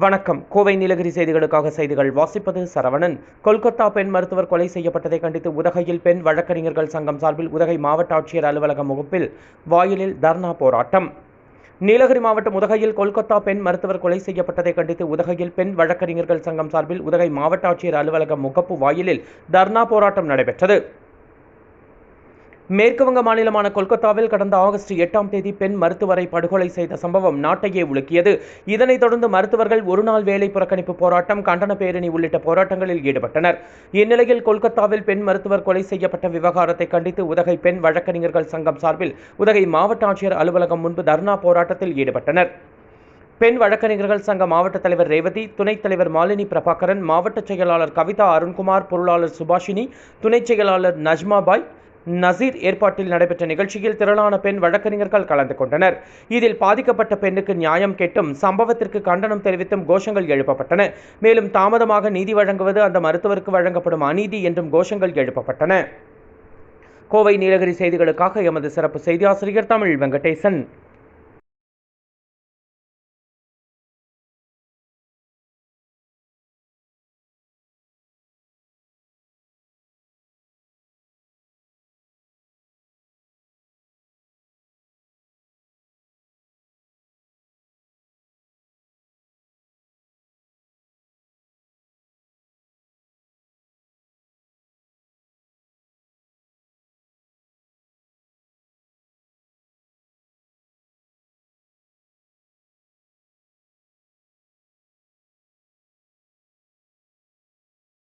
வணக்கம். கோவை நீலகிரி செய்திகளுக்காக செய்திகள் வாசிப்பது சரவணன். கொல்கத்தா பெண் மருத்துவர் கொலை செய்யப்பட்டதை கண்டித்து உதகையில் பெண் வழக்கறிஞர்கள் சங்கம் சார்பில் உதகை மாவட்ட ஆட்சியர் அலுவலக முகப்பில் வாயிலில் தர்ணா போராட்டம். நீலகிரி மாவட்டம் உதகையில் கொல்கத்தா பெண் மருத்துவர் கொலை செய்யப்பட்டதை கண்டித்து உதகையில் பெண் வழக்கறிஞர்கள் சங்கம் சார்பில் உதகை மாவட்ட ஆட்சியர் அலுவலக முகப்பு வாயிலில் தர்ணா போராட்டம் நடைபெற்றது. மேற்குவங்க மாநிலமான கொல்கத்தாவில் கடந்த ஆகஸ்ட் 8ஆம் தேதி பெண் மருத்துவரை படுகொலை செய்த சம்பவம் நாட்டையே உலுக்கியது. இதனைத் தொடர்ந்து மருத்துவர்கள் ஒருநாள் வேலை புறக்கணிப்பு போராட்டம், கண்டன பேரணி உள்ளிட்ட போராட்டங்களில் ஈடுபட்டனர். இந்நிலையில் கொல்கத்தாவில் பெண் மருத்துவர் கொலை செய்யப்பட்ட விவகாரத்தை கண்டித்து உதகை பெண் வழக்கறிஞர்கள் சங்கம் சார்பில் உதகை மாவட்ட ஆட்சியர் அலுவலகம் முன்பு தர்ணா போராட்டத்தில் ஈடுபட்டனர். பெண் வழக்கறிஞர்கள் சங்க மாவட்ட தலைவர் ரேவதி, துணைத் தலைவர் மாலினி பிரபாகரன், மாவட்ட செயலாளர் கவிதா அருண்குமார், பொருளாளர் சுபாஷினி, துணைச் செயலாளர் நஜ்மாபாய், நசீர் ஏற்பாட்டில் நடைபெற்ற நிகழ்ச்சியில் திரளான பெண் வழக்கறிஞர்கள் கலந்து கொண்டனர். இதில் பாதிக்கப்பட்ட பெண்ணுக்கு நியாயம் கேட்டும், சம்பவத்திற்கு கண்டனம் தெரிவித்தும் கோஷங்கள் எழுப்பப்பட்டன. மேலும் தாமதமாக நீதி வழங்குவது அந்த மருத்துவருக்கு வழங்கப்படும் அநீதி என்றும் கோஷங்கள் எழுப்பப்பட்டன. கோவை நீலகிரி செய்திகளுக்காக எமது சிறப்பு செய்தியாசிரியர் தமிழ் வெங்கடேசன்.